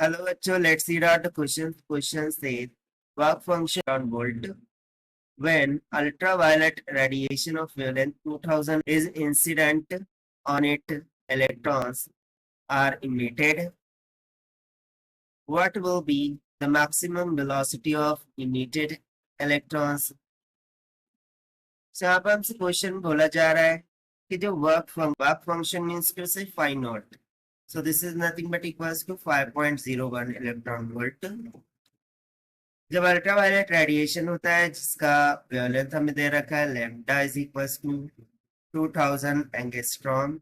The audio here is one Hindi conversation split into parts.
Hello, bachcho. Let's read out the questions. Question says, work function on volt. When ultraviolet radiation of wavelength 2000 is incident on it, electrons are emitted. What will be the maximum velocity of emitted electrons? So यहाँ पर हमसे क्वेश्चन बोला जा रहा है कि जो work function means to say five naught. So this is nothing but equals to 5.01 electron volt. जब अल्ट्रावायलेट रेडिएशन होता है जिसका वेवलेंथ हमें दे रखा है lambda is equals to 2000 angstrom,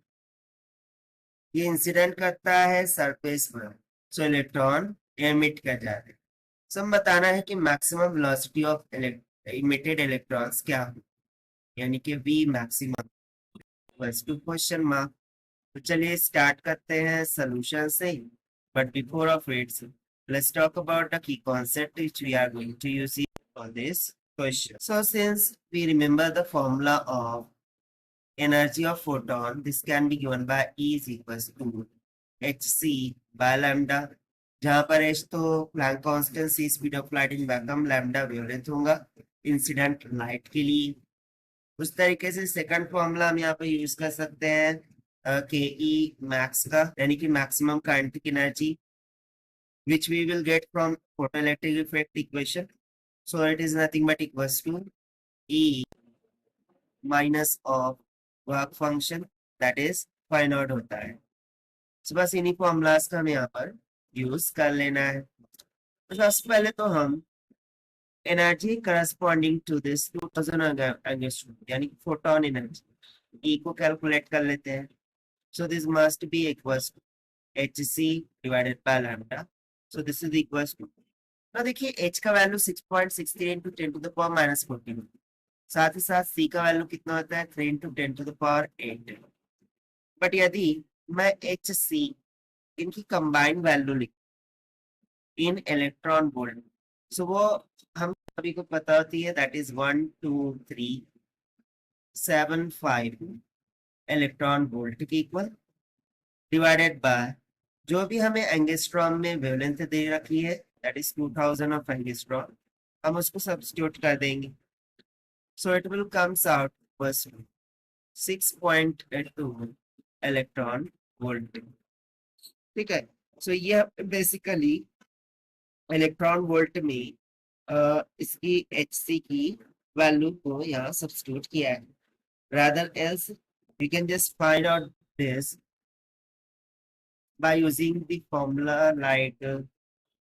ये इंसिडेंट करता है सरफेस पर, सो इलेक्ट्रॉन एमिट कर जाते हैं. सो हम बताना है कि maximum velocity of emitted electrons क्या हो, यानी कि V maximum equals to question mark. तो चलिए स्टार्ट करते हैं सोल्यूशन से, but before of its let's talk about the key concept which we are going to use for this question. So since we remember the formula of energy of photon, this can be given by E is equals to hc by lambda, जहां पर h तो Planck constant c speed of light in vacuum, lambda wavelength होगा इंसिडेंट लाइट के लिए. उस तरीके से सेकंड फॉर्मूला हम यहाँ पे यूज कर सकते हैं के ई मैक्स का, यानी कि maximum kinetic energy which we will get from photoelectric effect equation. So it is nothing but equals to E minus of work function, that is phi naught होता है. So बस इन्हीं फॉर्मूलाज का हमें यहाँ पर यूज कर लेना है. तो सबसे पहले तो हम energy corresponding to this 2000 angstrom यानी कि फोटोन एनर्जी E को कैलकुलेट कर लेते हैं. So this must be equals to hc divided by lambda. So this is equals to, ना देखिए h का value 6.63 into 10 to the power minus 14, साथ ही साथ c का वैल्यू कितना होता है 3 into 10 to the power 8. But यदि मैं एच सी इनकी कंबाइंड वैल्यू लिख इन इलेक्ट्रॉन वोल्ट, सो वो हम सभी को पता होती है, दैट इज 12375 इलेक्ट्रॉन वोल्ट के इक्वल, डिवाइडेड बाय जो भी हमें एंगस्ट्रॉम में वेवलेंथ दे रखी है दैट इज 2000 ऑफ एंगस्ट्रॉम, हम उसको सब्स्टिट्यूट कर देंगे. So it will comes out बस 6.2 इलेक्ट्रॉन वोल्ट. ठीक है. सो ये बेसिकली इलेक्ट्रॉन वोल्ट में इसकी hc की वैल्यू को यहाँ सब्स्टिट्यूट किया है. Rather else we can just find out this by using the formula like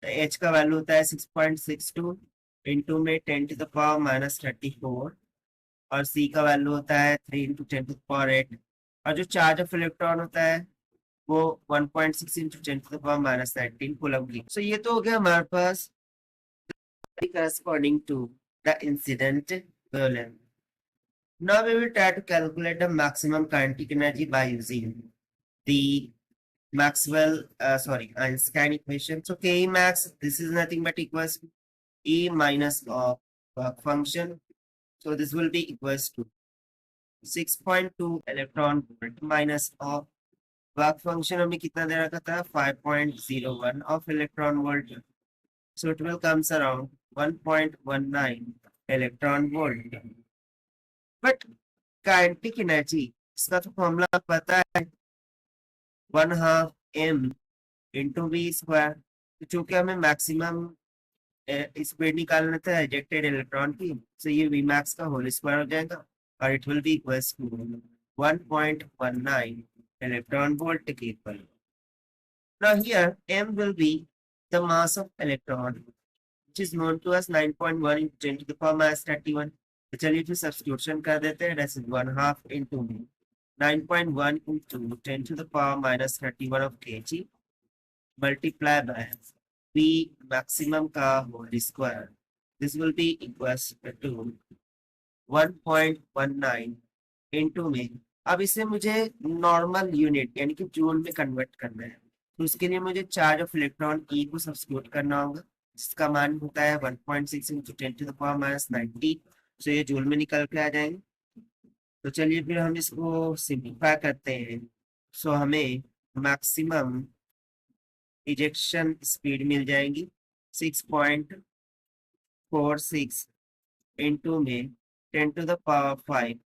h का वैल्यू होता है 6.62 इंटू में 10 टू द पावर माइनस 34, और c का वैल्यू होता है 3 इंटू 10 टू द पावर 8, और जो चार्ज ऑफ इलेक्ट्रॉन होता है वो 1.6 into 10 to the power minus 19 coulomb की. सो ये तो हो गया हमारे पास corresponding to the incident wavelength. Now we will try to calculate the maximum kinetic energy by using the Einstein equation. So K max, this is nothing but equals to E minus of work function. So this will be equals to 6.2 electron volt minus of work function हमें कितना दे रखा था 5.01 of electron volt. So it will comes around 1.19 electron volt. But kinetic energy इसका तो फॉर्मूला पता है 1/2 m इंटू वी स्क्वायर. तो चूंकि हमें मैक्सिमम स्पीड निकालना था एजेक्टेड इलेक्ट्रॉन की, so ये वी मैक्स का होल स्क्वायर हो जाएगा और it will be equals to 1.19 electron volt के equal. Now here m will be the mass of electron which is known to us 9.1 into 10 to the power minus 31. तो चलिए फिर सब्स्टिट्यूशन कर देते हैं, that is 1/2 into 9.1 into 10 to the power minus 31 of kg multiply by V maximum का whole square. This will be equals to 1.19 into में. अब इसे मुझे नॉर्मल यूनिट यानी कि जूल में कन्वर्ट करना है, तो उसके लिए मुझे चार्ज ऑफ इलेक्ट्रॉन ई को सब्स्टिट्यूट करना होगा जिसका मान होता है 1.6 into 10 to the power minus 90. सो ये जूल में निकल के आ जाएंगे. तो चलिए फिर हम इसको सिंप्लीफाई करते हैं. सो हमें मैक्सिमम इजेक्शन स्पीड मिल जाएगी 6.46 इंटू में 10⁵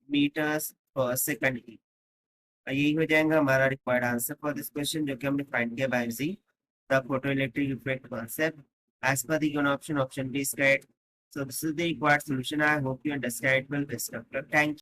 मीटर्स पर सेकंड की। यही हो जाएगा हमारा required answer for this question, जो कि हमने फाइंड किया by using the photoelectric effect concept as per the given option B is correct. So this is the required solution. I hope you understand well. Best of luck. Thank you.